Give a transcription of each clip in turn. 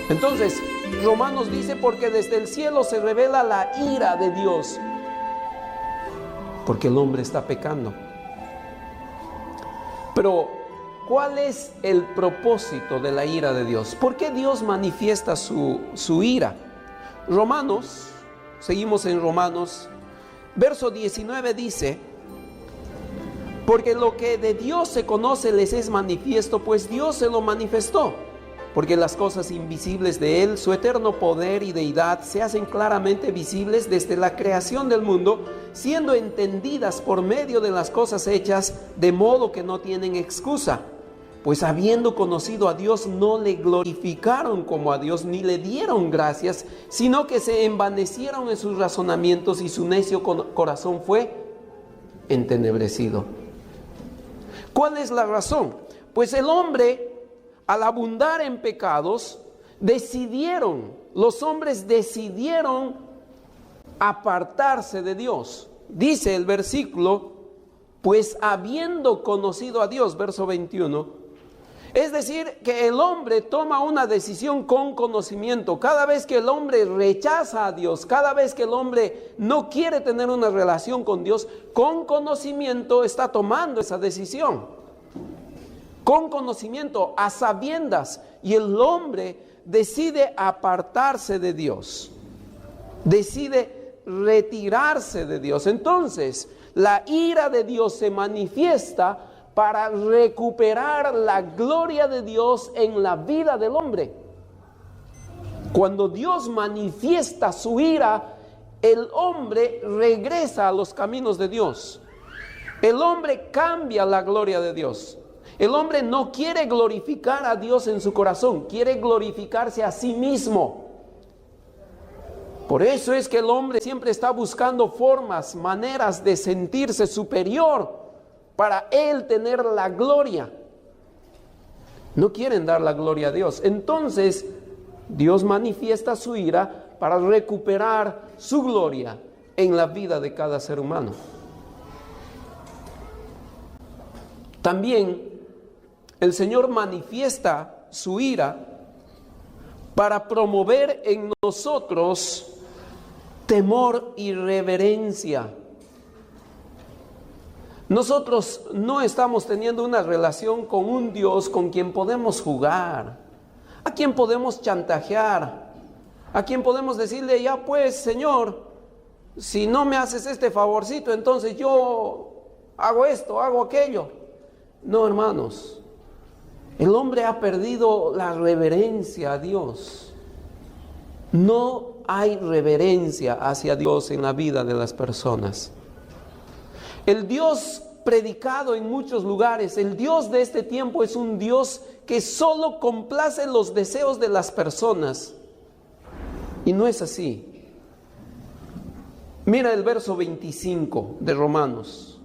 Entonces, Romanos dice, porque desde el cielo se revela la ira de Dios, porque el hombre está pecando. Pero, ¿cuál es el propósito de la ira de Dios? ¿Por qué Dios manifiesta su ira? Romanos, seguimos en Romanos, verso 19 dice, porque lo que de Dios se conoce les es manifiesto, pues Dios se lo manifestó. Porque las cosas invisibles de Él, su eterno poder y deidad, se hacen claramente visibles desde la creación del mundo, siendo entendidas por medio de las cosas hechas, de modo que no tienen excusa. Pues habiendo conocido a Dios, no le glorificaron como a Dios, ni le dieron gracias, sino que se envanecieron en sus razonamientos y su necio corazón fue entenebrecido. ¿Cuál es la razón? Pues el hombre, al abundar en pecados, los hombres decidieron apartarse de Dios. Dice el versículo, pues habiendo conocido a Dios, verso 21, es decir, que el hombre toma una decisión con conocimiento. Cada vez que el hombre rechaza a Dios, cada vez que el hombre no quiere tener una relación con Dios, con conocimiento está tomando esa decisión. Con conocimiento, a sabiendas, y el hombre decide apartarse de Dios, decide retirarse de Dios. Entonces, la ira de Dios se manifiesta para recuperar la gloria de Dios en la vida del hombre. Cuando Dios manifiesta su ira, el hombre regresa a los caminos de Dios. El hombre cambia la gloria de Dios. El hombre no quiere glorificar a Dios en su corazón, quiere glorificarse a sí mismo. Por eso es que el hombre siempre está buscando formas, maneras de sentirse superior para él tener la gloria. No quieren dar la gloria a Dios. Entonces, Dios manifiesta su ira para recuperar su gloria en la vida de cada ser humano. También el Señor manifiesta su ira para promover en nosotros temor y reverencia. Nosotros no estamos teniendo una relación con un Dios con quien podemos jugar, a quien podemos chantajear, a quien podemos decirle, ya pues Señor, si no me haces este favorcito, entonces yo hago esto, hago aquello. No, hermanos, el hombre ha perdido la reverencia a Dios. No hay reverencia hacia Dios en la vida de las personas. El Dios predicado en muchos lugares, el Dios de este tiempo es un Dios que solo complace los deseos de las personas. Y no es así. Mira el verso 25 de Romanos.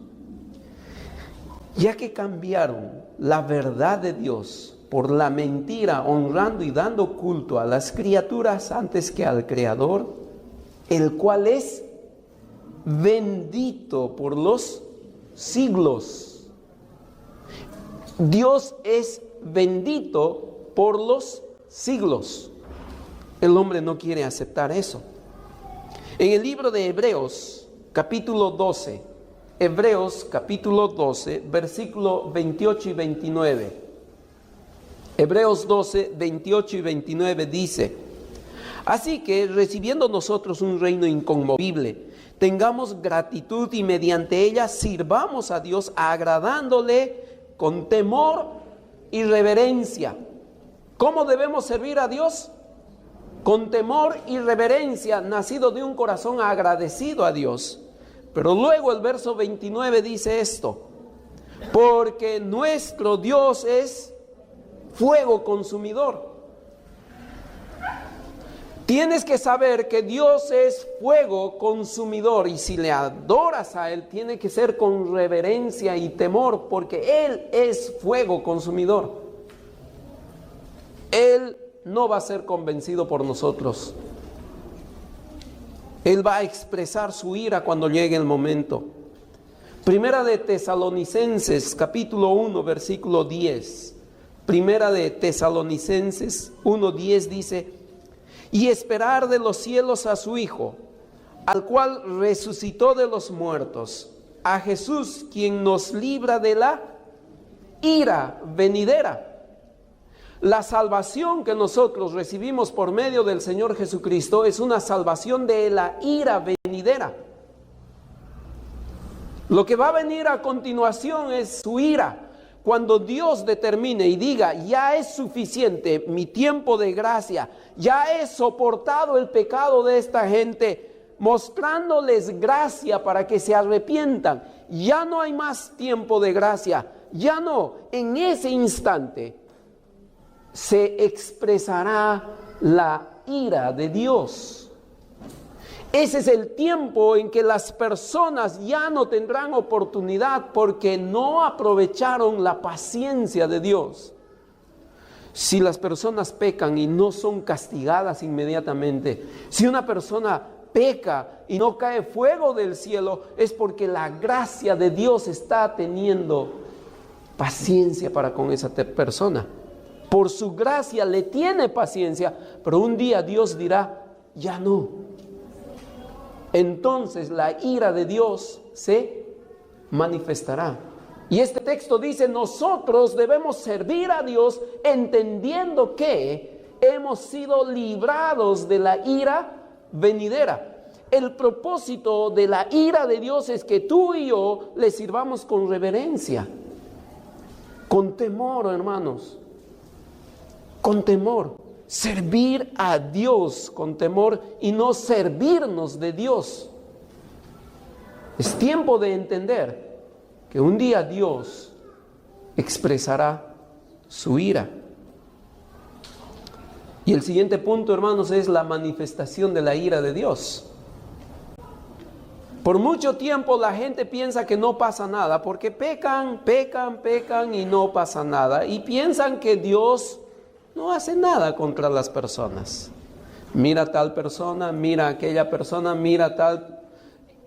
Ya que cambiaron la verdad de Dios por la mentira, honrando y dando culto a las criaturas antes que al Creador, el cual es bendito por los siglos. Dios es bendito por los siglos. El hombre no quiere aceptar eso. En el libro de Hebreos, capítulo 12, Hebreos capítulo 12, versículo 28 y 29. Hebreos 12, 28 y 29 dice: así que recibiendo nosotros un reino inconmovible, tengamos gratitud y mediante ella sirvamos a Dios agradándole con temor y reverencia. ¿Cómo debemos servir a Dios? Con temor y reverencia, nacido de un corazón agradecido a Dios. Pero luego el verso 29 dice esto: porque nuestro Dios es fuego consumidor. Tienes que saber que Dios es fuego consumidor, y si le adoras a Él, tiene que ser con reverencia y temor, porque Él es fuego consumidor. Él no va a ser convencido por nosotros. Él va a expresar su ira cuando llegue el momento. Primera de Tesalonicenses, capítulo 1, versículo 10. Primera de Tesalonicenses 1:10 dice: y esperar de los cielos a su Hijo, al cual resucitó de los muertos, a Jesús, quien nos libra de la ira venidera. La salvación que nosotros recibimos por medio del Señor Jesucristo es una salvación de la ira venidera. Lo que va a venir a continuación es su ira. Cuando Dios determine y diga: ya es suficiente mi tiempo de gracia, ya he soportado el pecado de esta gente, mostrándoles gracia para que se arrepientan, ya no hay más tiempo de gracia, ya no, en ese instante se expresará la ira de Dios. Ese es el tiempo en que las personas ya no tendrán oportunidad porque no aprovecharon la paciencia de Dios. Si las personas pecan y no son castigadas inmediatamente, si una persona peca y no cae fuego del cielo, es porque la gracia de Dios está teniendo paciencia para con esa persona. Por su gracia le tiene paciencia, pero un día Dios dirá: ya no. Entonces la ira de Dios se manifestará. Y este texto dice: nosotros debemos servir a Dios entendiendo que hemos sido librados de la ira venidera. El propósito de la ira de Dios es que tú y yo le sirvamos con reverencia, con temor, hermanos, con temor. Servir a Dios con temor y no servirnos de Dios. Es tiempo de entender que un día Dios expresará su ira. Y el siguiente punto, hermanos, es la manifestación de la ira de Dios. Por mucho tiempo la gente piensa que no pasa nada, porque pecan y no pasa nada. Y piensan que Dios no hace nada contra las personas. Mira tal persona, mira aquella persona, mira tal.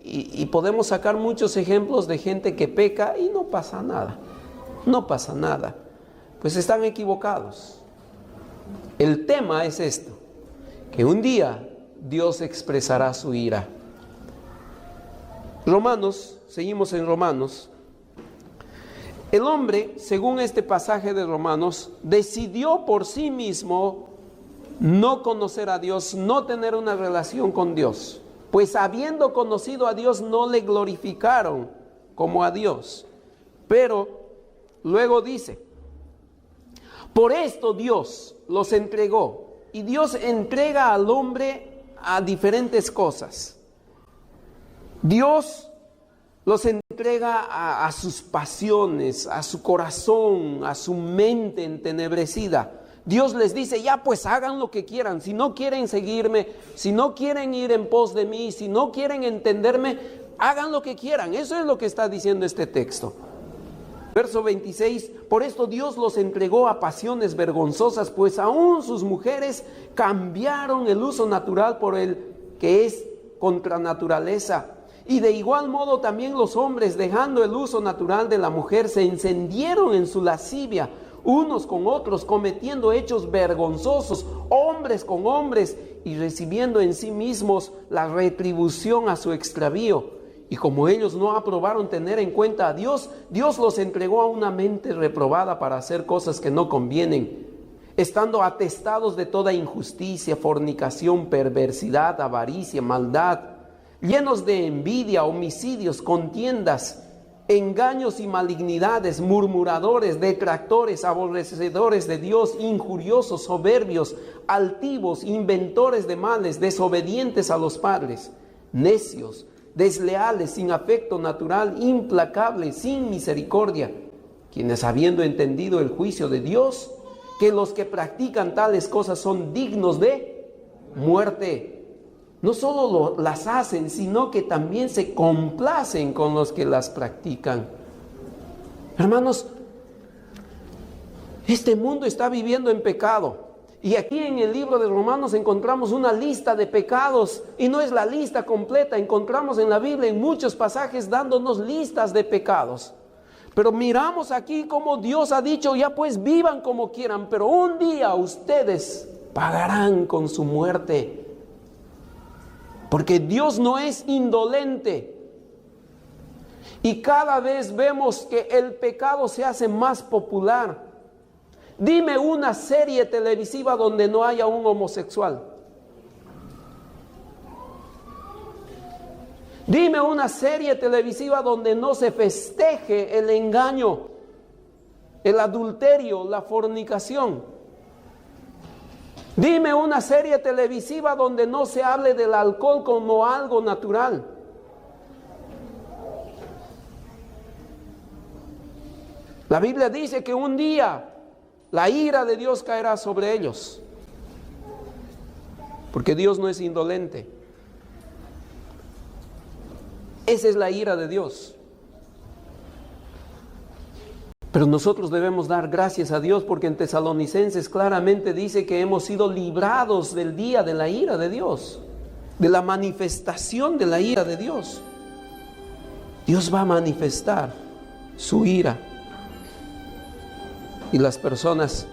Y podemos sacar muchos ejemplos de gente que peca y no pasa nada. No pasa nada. Pues están equivocados. El tema es esto: que un día Dios expresará su ira. Romanos, seguimos en Romanos. El hombre, según este pasaje de Romanos, decidió por sí mismo no conocer a Dios, no tener una relación con Dios, pues habiendo conocido a Dios no le glorificaron como a Dios. Pero luego dice: por esto Dios los entregó. Y Dios entrega al hombre a diferentes cosas. Dios los entrega a sus pasiones, a su corazón, a su mente entenebrecida. Dios les dice: ya pues hagan lo que quieran. Si no quieren seguirme, si no quieren ir en pos de mí, si no quieren entenderme, hagan lo que quieran. Eso es lo que está diciendo este texto. Verso 26: por esto Dios los entregó a pasiones vergonzosas, pues aún sus mujeres cambiaron el uso natural por el que es contra naturaleza. Y de igual modo también los hombres, dejando el uso natural de la mujer, se encendieron en su lascivia, unos con otros, cometiendo hechos vergonzosos, hombres con hombres, y recibiendo en sí mismos la retribución a su extravío. Y como ellos no aprobaron tener en cuenta a Dios, Dios los entregó a una mente reprobada para hacer cosas que no convienen, estando atestados de toda injusticia, fornicación, perversidad, avaricia, maldad, llenos de envidia, homicidios, contiendas, engaños y malignidades, murmuradores, detractores, aborrecedores de Dios, injuriosos, soberbios, altivos, inventores de males, desobedientes a los padres, necios, desleales, sin afecto natural, implacables, sin misericordia, quienes, habiendo entendido el juicio de Dios, que los que practican tales cosas son dignos de muerte, no solo las hacen, sino que también se complacen con los que las practican. Hermanos, este mundo está viviendo en pecado. Y aquí en el libro de Romanos encontramos una lista de pecados, y no es la lista completa. Encontramos en la Biblia en muchos pasajes dándonos listas de pecados. Pero miramos aquí como Dios ha dicho, ya pues vivan como quieran, pero un día ustedes pagarán con su muerte. Porque Dios no es indolente. Y cada vez vemos que el pecado se hace más popular. Dime una serie televisiva donde no haya un homosexual. Dime una serie televisiva donde no se festeje el engaño, el adulterio, la fornicación. Dime una serie televisiva donde no se hable del alcohol como algo natural. La Biblia dice que un día la ira de Dios caerá sobre ellos, porque Dios no es indolente. Esa es la ira de Dios. Pero nosotros debemos dar gracias a Dios, porque en Tesalonicenses claramente dice que hemos sido librados del día de la ira de Dios, de la manifestación de la ira de Dios. Dios va a manifestar su ira. Y las personas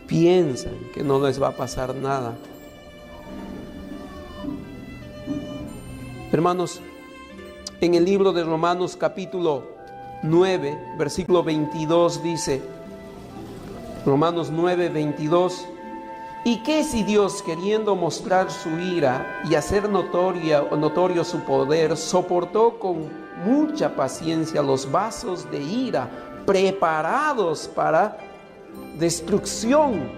piensan que no les va a pasar nada. Hermanos, en el libro de Romanos capítulo 9, versículo 22 dice, Romanos 9, 22, ¿y qué si Dios, queriendo mostrar su ira y hacer notorio su poder, soportó con mucha paciencia los vasos de ira preparados para destrucción?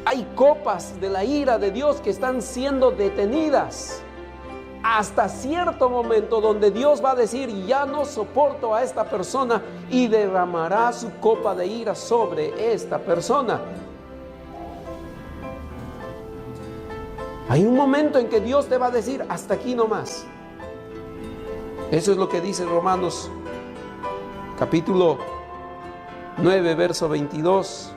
Hay copas de la ira de Dios que están siendo detenidas hasta cierto momento donde Dios va a decir, ya no soporto a esta persona, y derramará su copa de ira sobre esta persona. Hay un momento en que Dios te va a decir, hasta aquí nomás. Eso es lo que dice Romanos capítulo 9, verso 22.